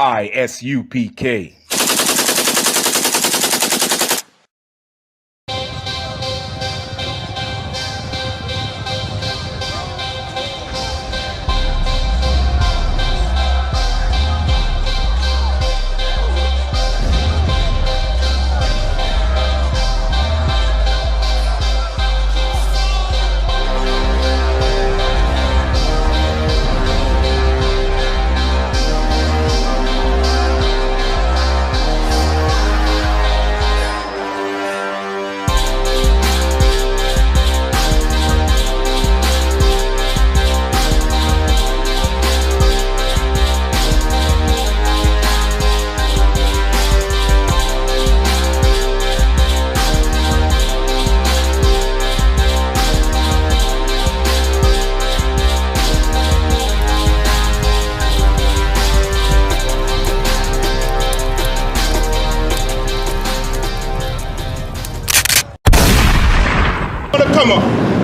ISUPK.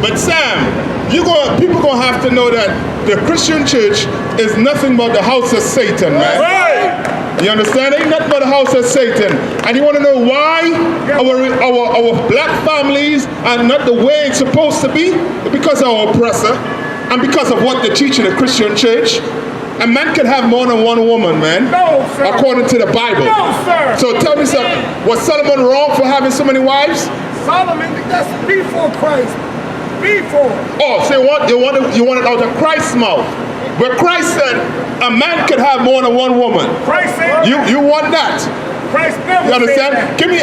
But Sam, people gonna have to know that the Christian church is nothing but the house of Satan, man. Right. You understand? Ain't nothing but the house of Satan. And you want to know why our black families are not the way it's supposed to be? Because of our oppressor and because of what they teach in the Christian church. A man can have more than one woman, man. No, sir. According to the Bible. No, sir. So tell me something. Was Solomon wrong for having so many wives? Solomon, that's before Christ. Before. Oh, so you want it out of Christ's mouth. But Christ said a man could have more than one woman. Christ said you want that? Christ never You understand? said that. Give me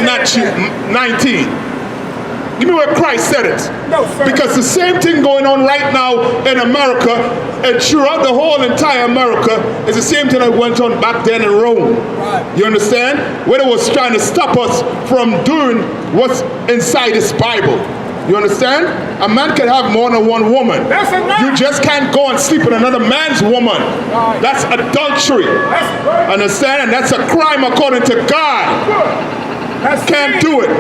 Matthew 19. Give me where Christ said it. No, sir. Because the same thing going on right now in America and throughout the whole entire America is the same thing that went on back then in Rome. Right. You understand? Where it was trying to stop us from doing what's inside this Bible. You understand? A man can have more than one woman. That's enough. You just can't go and sleep with another man's woman. Right. That's adultery. That's right. Understand? And that's a crime according to God. Can't do it.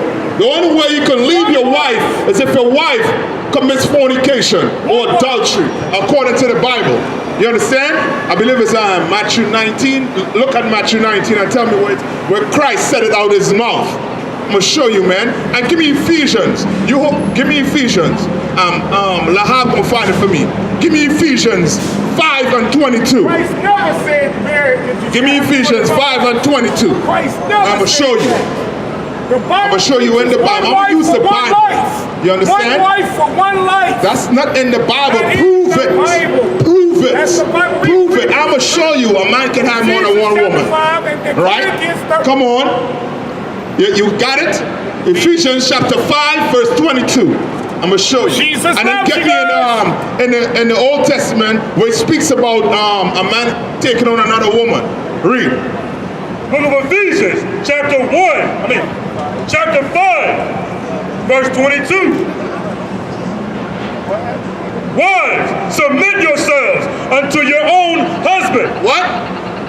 The only way you can leave your wife is if your wife commits fornication or adultery, according to the Bible. You understand? I believe it's Matthew 19. Look at Matthew 19 and tell me where Christ said it out of his mouth. I'm gonna show you, man. And give me Ephesians. Give me Ephesians. Lahab will find it for me. Give me Ephesians 5 and 22. Christ never said marriage. Give me Ephesians 5 and 22. Christ never I'm gonna show you. The Bible I'm gonna show you in the Bible. I'm gonna use the Bible. You understand? One wife for one life. That's not in the Bible. That Prove is the it. Bible. Prove it. That's the Bible. Prove it. I'm gonna show you a man can have more than one woman. Right? Come on. You got it? Ephesians chapter 5, verse 22. I'm gonna show you. Jesus and then get me in the Old Testament where it speaks about a man taking on another woman. Read. Book of Ephesians, chapter 5, verse 22. Wives, submit yourselves unto your own husband. What?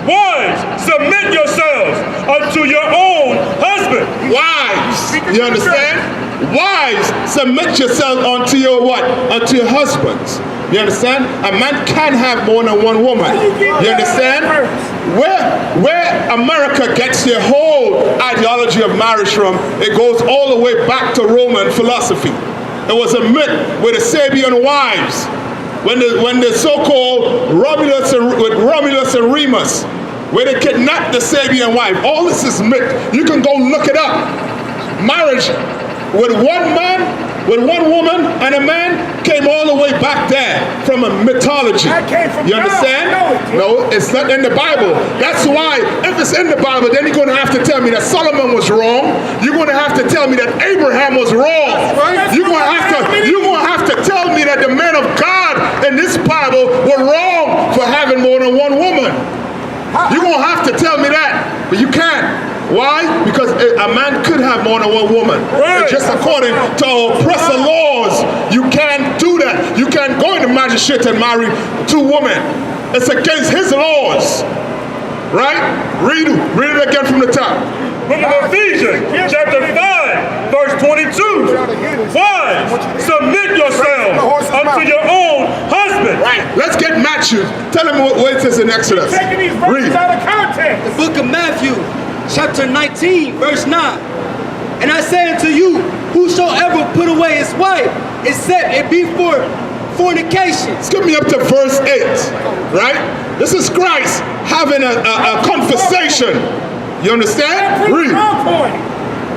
Wives, submit yourselves unto your own husband. Wives, you understand? Wives, submit yourself unto your what? Unto your husbands. You understand? A man can have more than one woman. You understand? Where America gets their whole ideology of marriage from, it goes all the way back to Roman philosophy. It was a myth with the Sabian wives. When the so-called Romulus and Remus, where they kidnapped the Sabian wife. All this is myth. You can go look it up. Marriage with one man, with one woman and a man came all the way back there from a mythology. That came from you understand? No, it's not in the Bible. That's why, if it's in the Bible, then you're going to have to tell me that Solomon was wrong. You're going to have to tell me that Abraham was wrong. You're going to have to tell me that the men of God in this Bible were wrong for having more than one woman. You're going to have to tell me that, but you can't. Why? Because a man could have more than one woman. Right. Just according to our oppressor laws, you can't do that. You can't go into magistrate and marry two women. It's against his laws. Right? Read it again from the top. Book of Ephesians, chapter 5, verse 22. Wives, submit yourselves unto your own husband. Right. Let's get Matthew. Tell him what it says in Exodus. Taking these verses Read. out of context. The book of Matthew, chapter 19, verse 9. And I say unto you, whosoever put away his wife, except it be for fornication. Skip me up to verse 8. Right? This is Christ having a conversation. You understand? Read.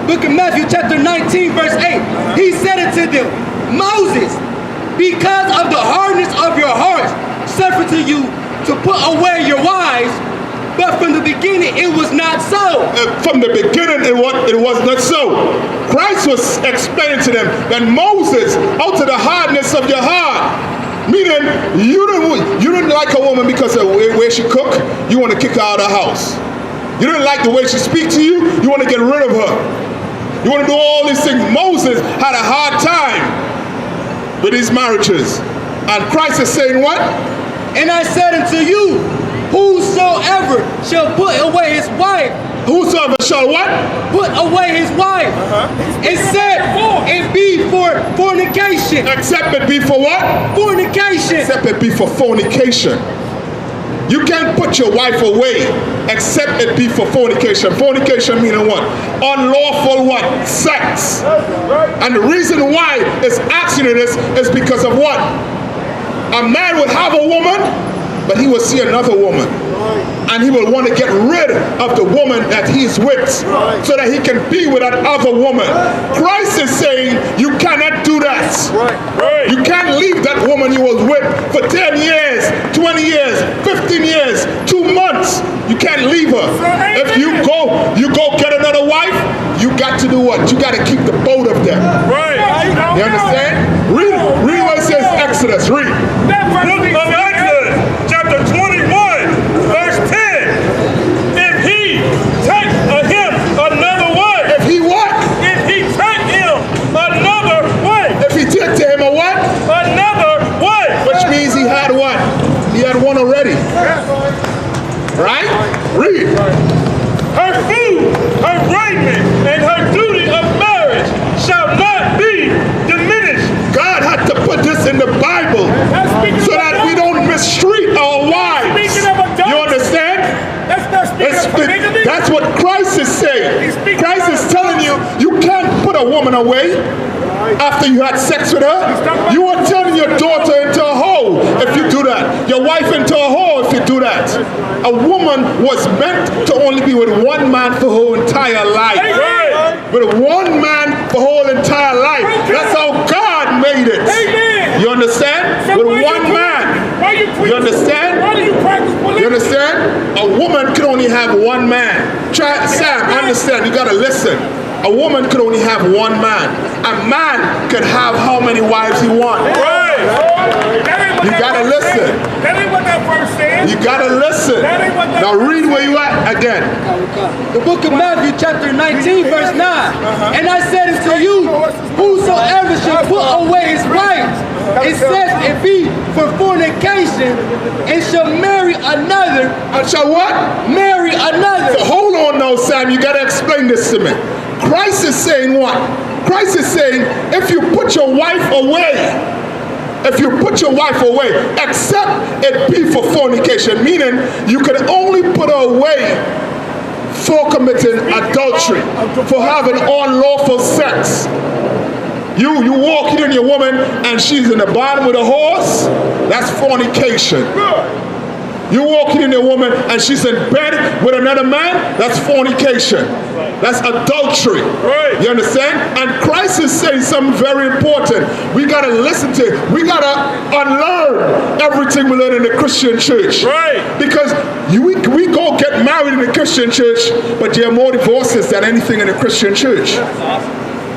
Book of Matthew, chapter 19, verse 8. He said unto them, Moses, because of the hardness of your hearts, suffered to you to put away your wives, but from the beginning it was not so. From the beginning it was not so. Christ was explaining to them that Moses, out of the hardness of your heart, meaning you didn't like a woman because of the way she cook, you want to kick her out of the house. You didn't like the way she speak to you, you want to get rid of her. You want to do all these things. Moses had a hard time with his marriages. And Christ is saying what? And I said unto you, whosoever shall put away his wife, whosoever shall what? Put away his wife. Except it be for fornication. Except it be for what? Fornication. Except it be for fornication. You can't put your wife away except it be for fornication. Fornication meaning what? Unlawful what? Sex. And the reason why it's asking you this is because of what? A man would have a woman, but he will see another woman. And he will want to get rid of the woman that he's with so that he can be with that other woman. Christ is saying you cannot do that. You can't leave that woman you was with for 10 years, 20 years, 15 years, 2 months. You can't leave her. If you go get another wife, you got to do what? You got to keep the both of them. You understand? Read what it says, Exodus. Read. Book of Exodus, chapter 21, verse 10. If he take him another wife. If he what? If he take him another wife. If he took to him a what? Another wife. Which means he had what? He had one already. Right? Read. Her food, her raiment, and her duty of marriage shall not be diminished. God had to put this in the Bible so that we don't mistreat our wives. You understand? That's what Christ is saying. Christ is telling you, you can't put a woman away after you had sex with her. You are turning your daughter into a hoe if you do that. Your wife into a hoe if you do that. A woman was meant to only be with one man for her entire life. With one man for her whole entire life. That's how God made it. You understand? With one man. You understand? You understand? A woman can only have one man. Sam, understand, you gotta listen. A woman could only have one man. A man could have how many wives he wants. You gotta listen. That ain't what that verse says. You gotta listen. Now read where you at again. The book of Matthew, chapter 19, verse 9. And I said unto you, whosoever shall put away his wife, except it be for fornication, and shall marry another. And shall what? Marry another. So hold on now, Sam. You gotta explain this to me. Christ is saying what? Christ is saying, if you put your wife away, except it be for fornication, meaning you can only put her away for committing adultery, for having unlawful sex. You walk in your woman and she's in the bottom with a horse, that's fornication. You walk in a woman and she's in bed with another man, that's fornication. That's adultery. You understand? And Christ is saying something very important. We got to listen to it. We got to unlearn everything we learn in the Christian church. Because we go get married in the Christian church, but there are more divorces than anything in the Christian church.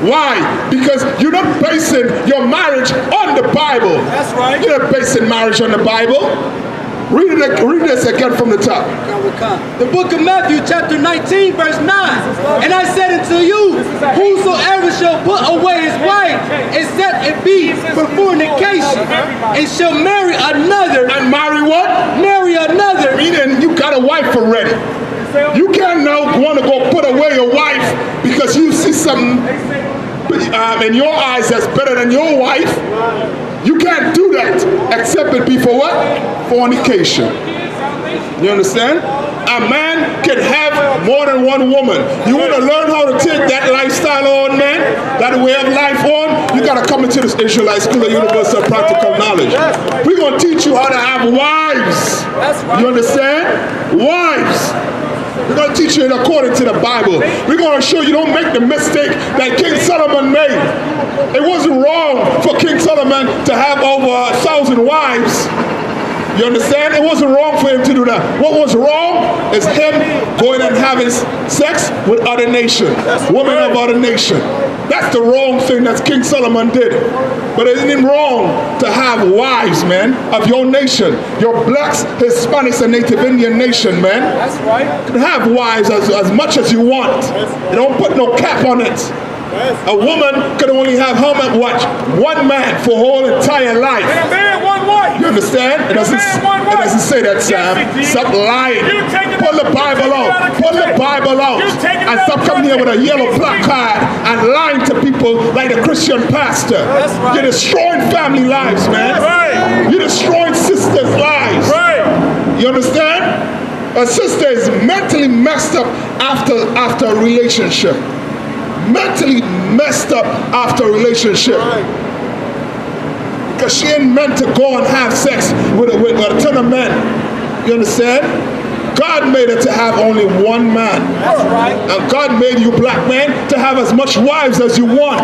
Why? Because you're not basing your marriage on the Bible. That's right. You're not basing marriage on the Bible. Read this again from the top. The book of Matthew, chapter 19, verse 9. And I said unto you, whosoever shall put away his wife, except it be for fornication, and shall marry another. And marry what? Marry another. Meaning you got a wife already. You can't now want to go put away your wife because you see something in your eyes that's better than your wife, you can't do that except it be for what? Fornication. You understand? A man can have more than one woman. You want to learn how to take that lifestyle on, man? That way of life on? You got to come into this Israelite School of Universal Practical Knowledge. We're going to teach you how to have wives. You understand? Wives. We're going to teach you it according to the Bible. We're going to show you don't make the mistake that King Solomon made. It wasn't wrong for King Solomon to have over 1,000 wives. You understand? It wasn't wrong for him to do that. What was wrong is him going and having sex with other nations, women of other nations. That's the wrong thing that King Solomon did. But it isn't wrong to have wives, man, of your nation. Your blacks, Hispanics, and Native Indian nation, man. That's right. You can have wives as much as you want. You don't put no cap on it. A woman can only have how much? What? One man for whole entire life. And a man, one wife. You understand? It doesn't say that, Sam. Stop lying. Pull the Bible out. Pull the Bible out. And stop coming here with a yellow placard and lying to people like the Christian pastor. You're destroying family lives, man. You're destroying sisters' lives. You understand? A sister is mentally messed up after a relationship. Mentally messed up after a relationship. Because she ain't meant to go and have sex with a ton of men. You understand? God made her to have only one man. That's right. And God made you black men to have as much wives as you want.